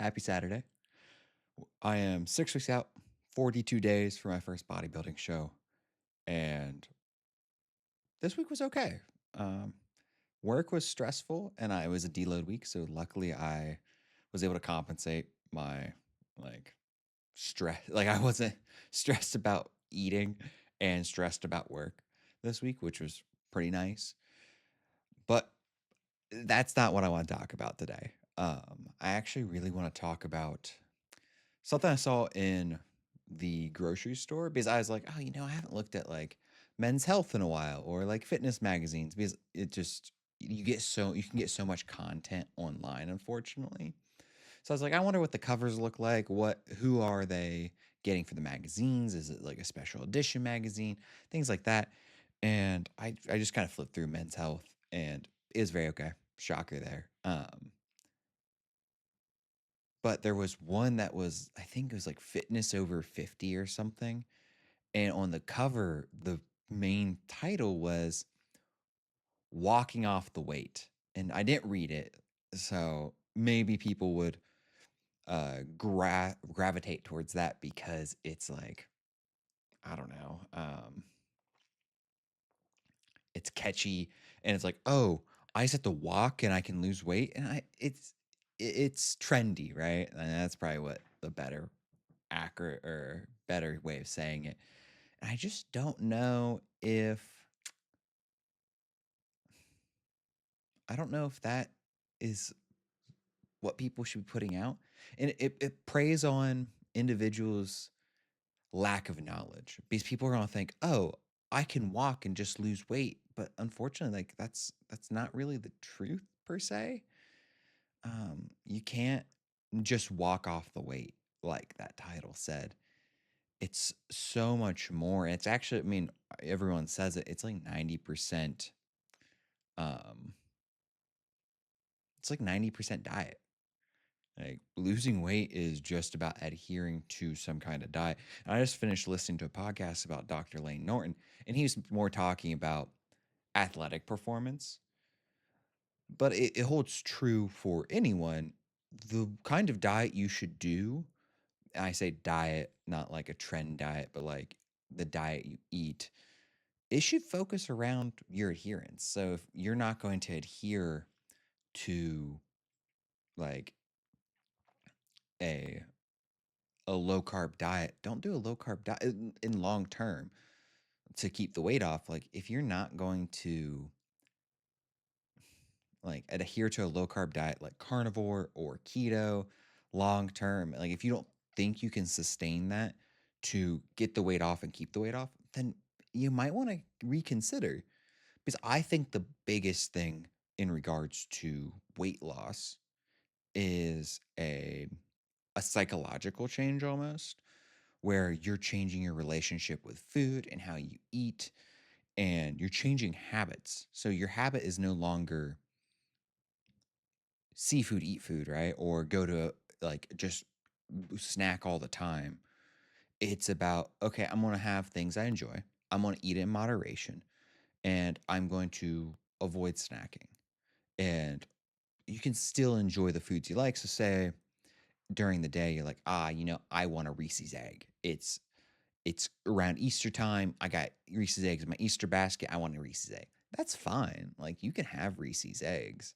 Happy Saturday. I am 6 weeks out, 42 days for my first bodybuilding show. And this week was okay. Um, Work was stressful and it was a deload week. So luckily I was able to compensate my like stress. Like I wasn't stressed about eating and stressed about work this week, which was pretty nice. But that's not what I want to talk about today. I actually really want to talk about something I saw in the grocery store because I was like, oh, I haven't looked at like Men's Health in a while or like fitness magazines because it just you can get so much content online, unfortunately. So I was like, I wonder what the covers look like. Who are they getting for the magazines? Is it like a special edition magazine? Things like that. And I just kind of flipped through Men's Health and it was very okay. Shocker there. But there was one that was, I think it was like fitness over 50 or something. And on the cover, the main title was walking off the weight. And I didn't read it. So maybe people would gravitate towards that because it's like, I don't know, it's catchy and it's like, oh, I just have to walk and I can lose weight. And it's trendy, right? And that's probably what the better accurate or better way of saying it. And I just don't know if that is what people should be putting out. And it preys on individuals' lack of knowledge because people are gonna think, oh, I can walk and just lose weight. But unfortunately, like that's not really the truth per se. You can't just walk off the weight like that title said. It's so much more. It's actually, I mean, everyone says it. It's like 90%. Um, it's like 90% diet. Like losing weight is just about adhering to some kind of diet. And I just finished listening to a podcast about Dr. Lane Norton, and he was more talking about athletic performance. But it holds true for anyone. The kind of diet you should do, and I say diet, not like a trend diet, but like the diet you eat, it should focus around your adherence. So if you're not going to adhere to like a low carb diet, don't do a low carb diet in long term to keep the weight off. Like if you're not going to like adhere to a low carb diet like carnivore or keto long term, like if you don't think you can sustain that to get the weight off and keep the weight off, then you might want to reconsider. Because I think the biggest thing in regards to weight loss is a psychological change almost, where you're changing your relationship with food and how you eat, and you're changing habits. So your habit is no longer seafood, eat food, right? Or go to like just snack all the time. It's about, okay, I'm going to have things I enjoy. I'm going to eat in moderation and I'm going to avoid snacking. And you can still enjoy the foods you like. So say during the day you're like, I want a Reese's egg. It's around Easter time. I got Reese's eggs in my Easter basket. I want a Reese's egg. That's fine. Like you can have Reese's eggs.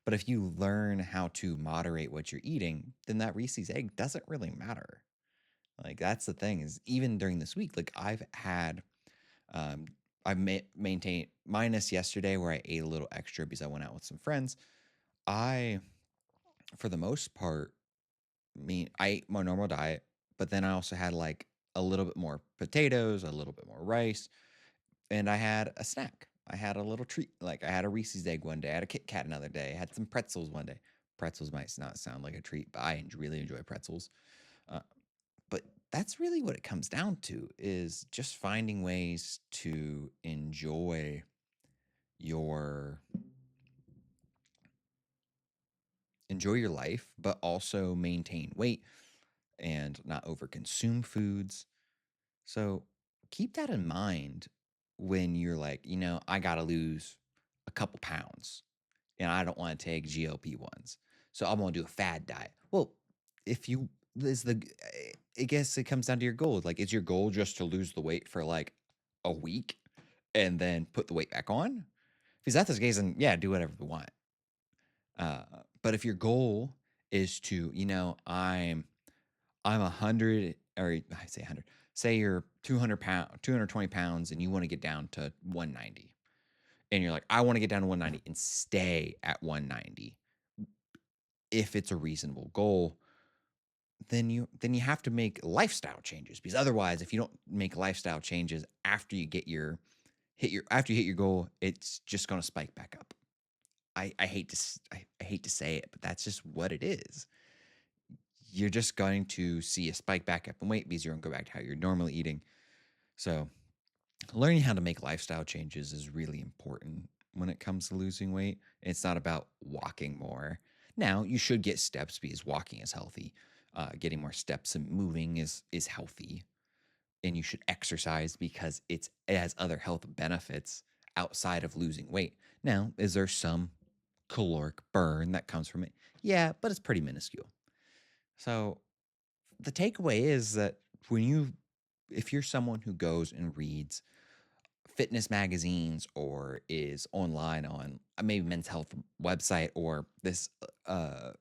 But if you learn how to moderate what you're eating, then that Reese's egg doesn't really matter. Like that's the thing is even during this week, like um, maintained minus yesterday where I ate a little extra because I went out with some friends. I, for the most part, I ate my normal diet, but then I also had like a little bit more potatoes, a little bit more rice, and I had a snack. I had a little treat. Like I had a Reese's egg one day, I had a Kit Kat another day, I had some pretzels one day. Pretzels might not sound like a treat, but I really enjoy pretzels. Uh, but that's really what it comes down to is just finding ways to your enjoy your life, but also maintain weight and not overconsume foods. So keep that in mind when you're like, I got to lose a couple pounds and I don't want to take GLP-1s. So I'm going to do a fad diet. Well, if you is the I guess it comes down to your goal. Like, is your goal just to lose the weight for like a week and then put the weight back on? If that's the case, then yeah, do whatever you want. Uh, but if your goal is to, I'm 100, or I say 100, say you're 220 pounds, and you want to get down to 190, and you're like, I want to get down to 190 and stay at 190. If it's a reasonable goal, then you have to make lifestyle changes, because otherwise, if you don't make lifestyle changes after you get your hit your after you hit your goal, it's just going to spike back up. I hate I hate to say it, but that's just what it is. You're just going to see a spike back up in weight because you're going to go back to how you're normally eating. So, learning how to make lifestyle changes is really important when it comes to losing weight. It's not about walking more. Now, you should get steps because walking is healthy. Getting more steps and moving is healthy, and you should exercise because it has other health benefits outside of losing weight. Now, is there some caloric burn that comes from it? Yeah, but it's pretty minuscule. So the takeaway is that when you if you're someone who goes and reads fitness magazines or is online on maybe men's health website or this uh,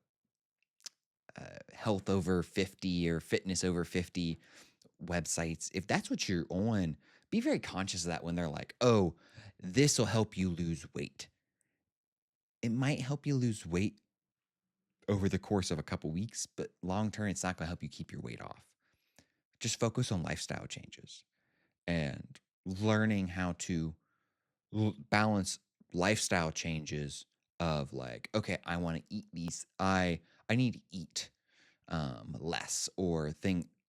health over 50 or fitness over 50 websites, if that's what you're on, be very conscious of that when they're like, oh, this will help you lose weight. It might help you lose weight over the course of a couple weeks, but long term, it's not going to help you keep your weight off. Just focus on lifestyle changes and learning how to balance lifestyle changes of like, okay, I want to eat these. I need to eat less, or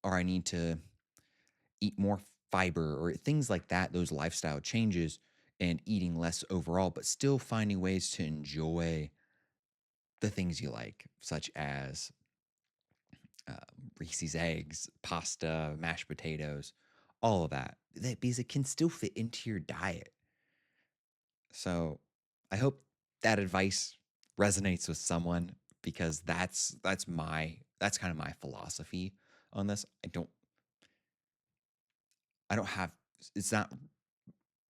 I need to eat more fiber, or things like that. Those lifestyle changes and eating less overall, but still finding ways to enjoy the things you like, such as Reese's eggs, pasta, mashed potatoes, all of that. Because it can still fit into your diet. So I hope that advice resonates with someone, because that's kind of my philosophy on this. I don't have it's not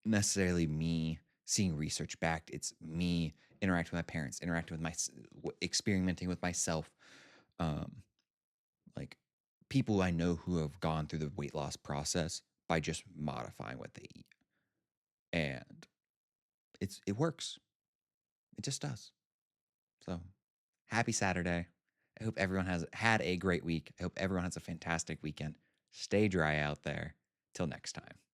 necessarily me seeing research backed. It's me interacting with my parents, interacting with experimenting with myself. Um, like people I know who have gone through the weight loss process by just modifying what they eat, and it works. It just does. So happy Saturday. I hope everyone has had a great week. I hope everyone has a fantastic weekend. Stay dry out there. Till next time.